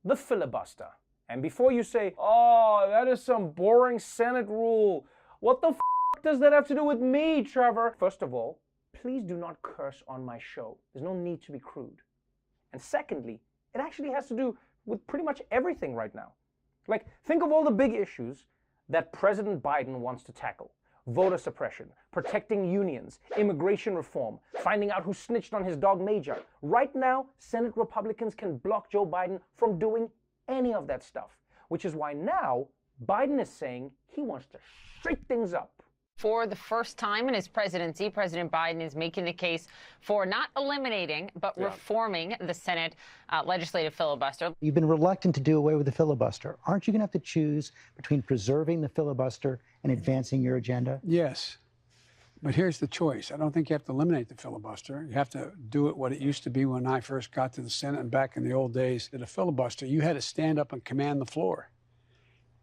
the filibuster. And before you say, oh, that is some boring Senate rule, what the f*** does that have to do with me, Trevor? First of all, please do not curse on my show. There's no need to be crude. And secondly, it actually has to do with pretty much everything right now. Like, think of all the big issues that President Biden wants to tackle. Voter suppression, protecting unions, immigration reform, finding out who snitched on his dog Major. Right now, Senate Republicans can block Joe Biden from doing any of that stuff, which is why now Biden is saying he wants to shake things up. For the first time in his presidency, President Biden is making the case for not eliminating, but reforming the Senate legislative filibuster. You've been reluctant to do away with the filibuster. Aren't you going to have to choose between preserving the filibuster and advancing your agenda? Yes. But here's the choice. I don't think you have to eliminate the filibuster. You have to do it what it used to be when I first got to the Senate and back in the old days. In a filibuster, you had to stand up and command the floor.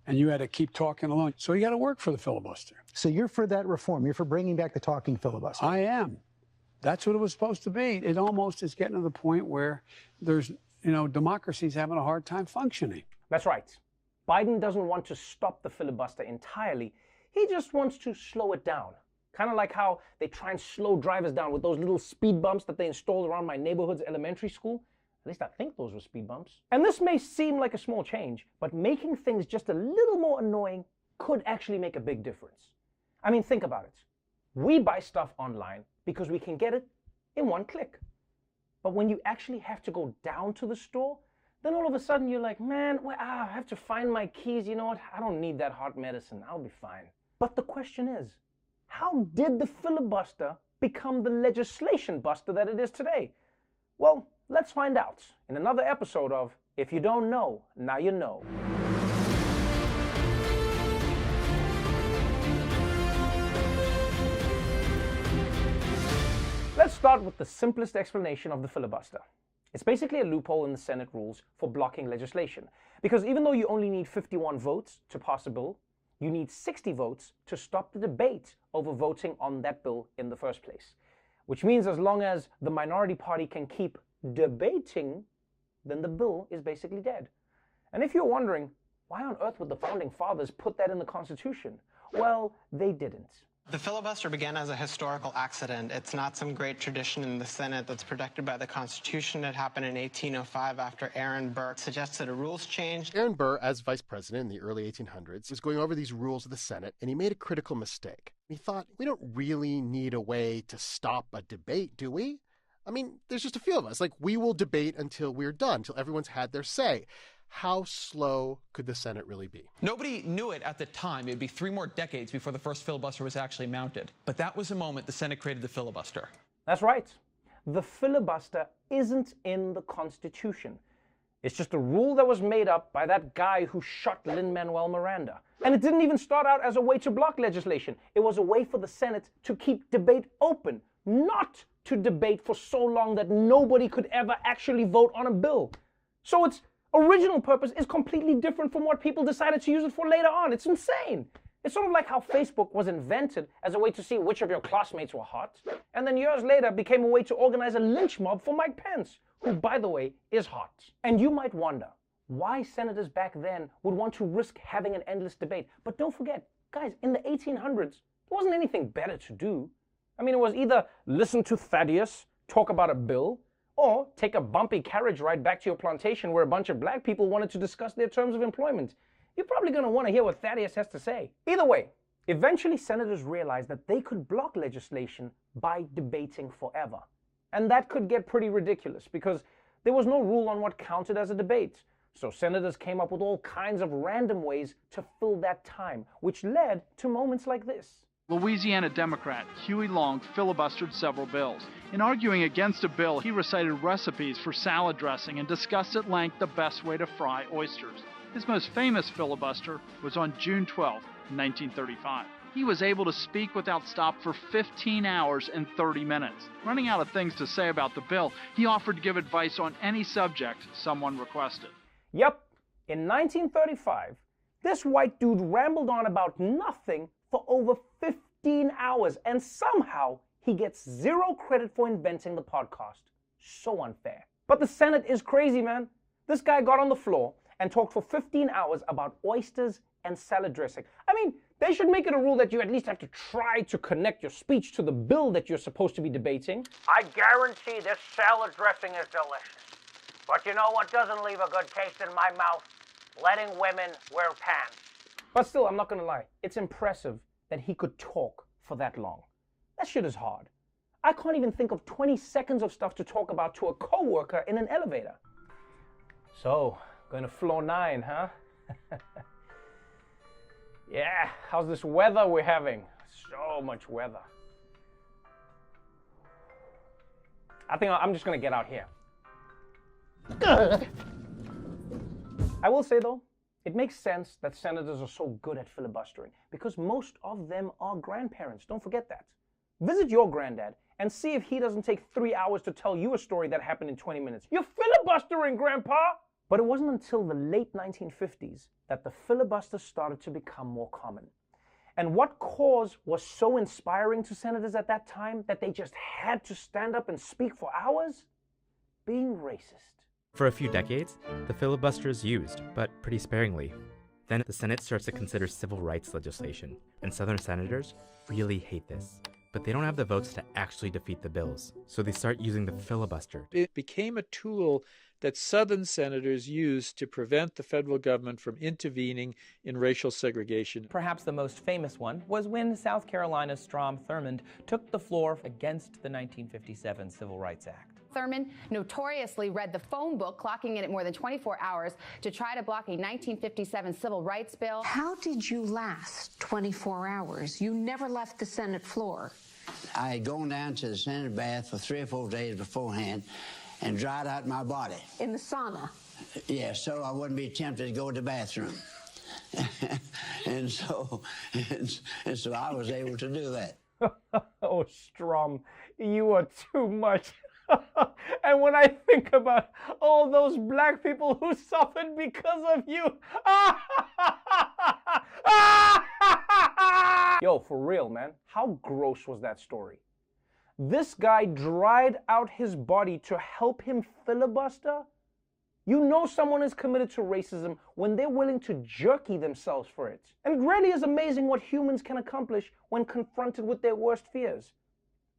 And you had to keep talking along. So you got to work for the filibuster. So you're for that reform. You're for bringing back the talking filibuster. I am. That's what it was supposed to be. It almost is getting to the point where there's, democracy's having a hard time functioning. That's right. Biden doesn't want to stop the filibuster entirely. He just wants to slow it down. Kind of like how they try and slow drivers down with those little speed bumps that they installed around my neighborhood's elementary school. At least I think those were speed bumps. And this may seem like a small change, but making things just a little more annoying could actually make a big difference. I mean, think about it. We buy stuff online because we can get it in one click. But when you actually have to go down to the store, then all of a sudden you're like, man, I have to find my keys. You know what? I don't need that heart medicine. I'll be fine. But the question is, how did the filibuster become the legislation buster that it is today? Well, let's find out in another episode of If You Don't Know, Now You Know. Let's start with the simplest explanation of the filibuster. It's basically a loophole in the Senate rules for blocking legislation. Because even though you only need 51 votes to pass a bill, you need 60 votes to stop the debate over voting on that bill in the first place. Which means as long as the minority party can keep debating, then the bill is basically dead. And if you're wondering, why on earth would the founding fathers put that in the Constitution? Well, they didn't. The filibuster began as a historical accident. It's not some great tradition in the Senate that's protected by the Constitution. It happened in 1805 after Aaron Burr suggested a rules change. Aaron Burr, as vice president in the early 1800s, was going over these rules of the Senate, and he made a critical mistake. He thought, we don't really need a way to stop a debate, do we? I mean, there's just a few of us. Like, we will debate until we're done, until everyone's had their say. How slow could the Senate really be? Nobody knew it at the time. It'd be 3 more decades before the first filibuster was actually mounted. But that was the moment the Senate created the filibuster. That's right. The filibuster isn't in the Constitution. It's just a rule that was made up by that guy who shot Lin-Manuel Miranda. And it didn't even start out as a way to block legislation. It was a way for the Senate to keep debate open, not to debate for so long that nobody could ever actually vote on a bill. So its original purpose is completely different from what people decided to use it for later on. It's insane. It's sort of like how Facebook was invented as a way to see which of your classmates were hot, and then years later became a way to organize a lynch mob for Mike Pence, who, by the way, is hot. And you might wonder why senators back then would want to risk having an endless debate. But don't forget, guys, in the 1800s, there wasn't anything better to do. I mean, it was either listen to Thaddeus talk about a bill, or take a bumpy carriage ride back to your plantation where a bunch of black people wanted to discuss their terms of employment. You're probably going to want to hear what Thaddeus has to say. Either way, eventually senators realized that they could block legislation by debating forever. And that could get pretty ridiculous because there was no rule on what counted as a debate. So senators came up with all kinds of random ways to fill that time, which led to moments like this. Louisiana Democrat Huey Long filibustered several bills. In arguing against a bill, he recited recipes for salad dressing and discussed at length the best way to fry oysters. His most famous filibuster was on June 12, 1935. He was able to speak without stop for 15 hours and 30 minutes. Running out of things to say about the bill, he offered to give advice on any subject someone requested. Yep, in 1935, this white dude rambled on about nothing for over 15 hours, and somehow he gets zero credit for inventing the podcast. So unfair. But the Senate is crazy, man. This guy got on the floor and talked for 15 hours about oysters and salad dressing. I mean, they should make it a rule that you at least have to try to connect your speech to the bill that you're supposed to be debating. I guarantee this salad dressing is delicious. But you know what doesn't leave a good taste in my mouth? Letting women wear pants. But still, I'm not gonna lie, it's impressive that he could talk for that long. That shit is hard. I can't even think of 20 seconds of stuff to talk about to a coworker in an elevator. So, going to floor 9, huh? Yeah, how's this weather we're having? So much weather. I think I'm just gonna get out here. I will say though, it makes sense that senators are so good at filibustering because most of them are grandparents. Don't forget that. Visit your granddad and see if he doesn't take 3 hours to tell you a story that happened in 20 minutes. You're filibustering, Grandpa! But it wasn't until the late 1950s that the filibuster started to become more common. And what cause was so inspiring to senators at that time that they just had to stand up and speak for hours? Being racist. For a few decades, the filibuster is used, but pretty sparingly. Then the Senate starts to consider civil rights legislation, and Southern senators really hate this. But they don't have the votes to actually defeat the bills, so they start using the filibuster. It became a tool that Southern senators used to prevent the federal government from intervening in racial segregation. Perhaps the most famous one was when South Carolina's Strom Thurmond took the floor against the 1957 Civil Rights Act. Thurmond notoriously read the phone book, clocking in at more than 24 hours to try to block a 1957 civil rights bill. How did you last 24 hours? You never left the Senate floor. I had gone down to the Senate bath for 3 or 4 days beforehand and dried out my body. In the sauna? Yeah, so I wouldn't be tempted to go to the bathroom. and so I was able to do that. Oh, Strom, you are too much. And when I think about all those black people who suffered because of you. Yo, for real, man. How gross was that story? This guy dried out his body to help him filibuster? You know someone is committed to racism when they're willing to jerky themselves for it. And it really is amazing what humans can accomplish when confronted with their worst fears.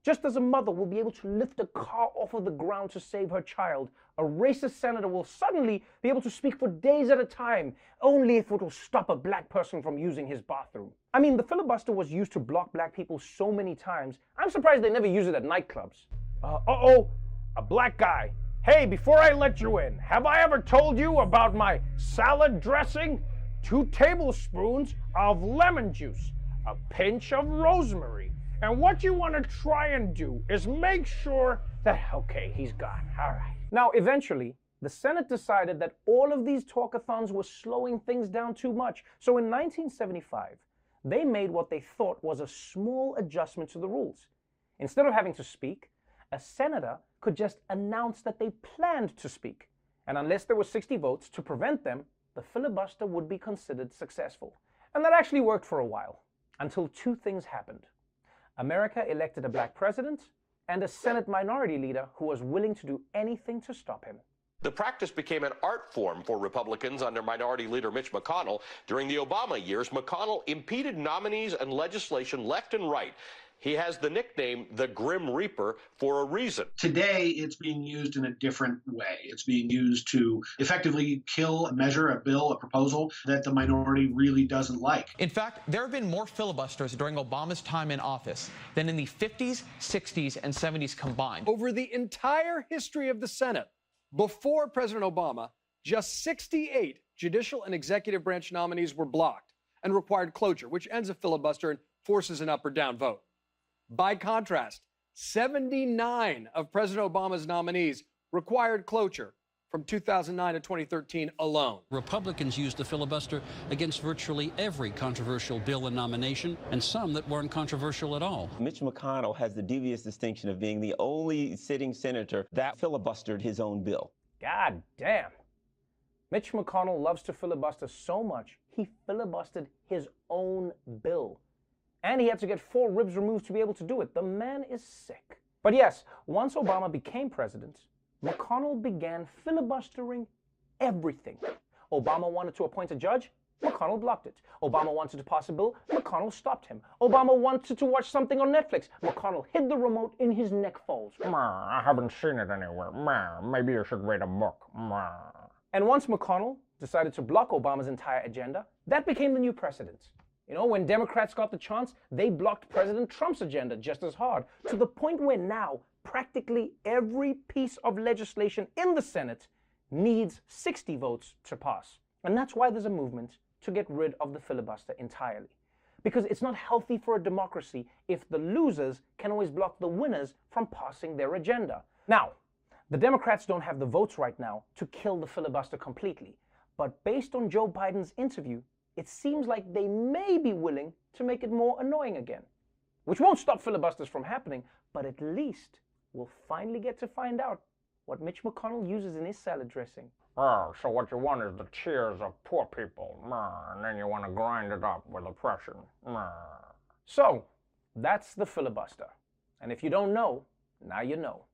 Just as a mother will be able to lift a car off of the ground to save her child, a racist senator will suddenly be able to speak for days at a time, only if it will stop a black person from using his bathroom. I mean, the filibuster was used to block black people so many times, I'm surprised they never use it at nightclubs. A black guy. Hey, before I let you in, have I ever told you about my salad dressing? 2 tablespoons of lemon juice, a pinch of rosemary. And what you want to try and do is make sure that, okay, he's gone. All right. Now, eventually, the Senate decided that all of these talkathons were slowing things down too much. So in 1975, they made what they thought was a small adjustment to the rules. Instead of having to speak, a senator could just announce that they planned to speak. And unless there were 60 votes to prevent them, the filibuster would be considered successful. And that actually worked for a while, until 2 things happened. America elected a black president and a Senate minority leader who was willing to do anything to stop him. The practice became an art form for Republicans under Minority Leader Mitch McConnell. During the Obama years, McConnell impeded nominees and legislation left and right. He has the nickname the Grim Reaper for a reason. Today, it's being used in a different way. It's being used to effectively kill a measure, a bill, a proposal that the minority really doesn't like. In fact, there have been more filibusters during Obama's time in office than in the 50s, 60s, and 70s combined. Over the entire history of the Senate, before President Obama, just 68 judicial and executive branch nominees were blocked and required cloture, which ends a filibuster and forces an up or down vote. By contrast, 79 of President Obama's nominees required cloture from 2009 to 2013 alone. Republicans used the filibuster against virtually every controversial bill and nomination, and some that weren't controversial at all. Mitch McConnell has the devious distinction of being the only sitting senator that filibustered his own bill. God damn. Mitch McConnell loves to filibuster so much, he filibustered his own bill. And he had to get 4 ribs removed to be able to do it. The man is sick. But yes, once Obama became president, McConnell began filibustering everything. Obama wanted to appoint a judge, McConnell blocked it. Obama wanted to pass a bill, McConnell stopped him. Obama wanted to watch something on Netflix, McConnell hid the remote in his neck folds. I haven't seen it anywhere. Maybe you should read a book. And once McConnell decided to block Obama's entire agenda, that became the new precedent. You know, when Democrats got the chance, they blocked President Trump's agenda just as hard, to the point where now practically every piece of legislation in the Senate needs 60 votes to pass. And that's why there's a movement to get rid of the filibuster entirely. Because it's not healthy for a democracy if the losers can always block the winners from passing their agenda. Now, the Democrats don't have the votes right now to kill the filibuster completely. But based on Joe Biden's interview, it seems like they may be willing to make it more annoying again. Which won't stop filibusters from happening, but at least we'll finally get to find out what Mitch McConnell uses in his salad dressing. Oh, so what you want is the tears of poor people, and then you want to grind it up with oppression. So, that's the filibuster. And if you don't know, now you know.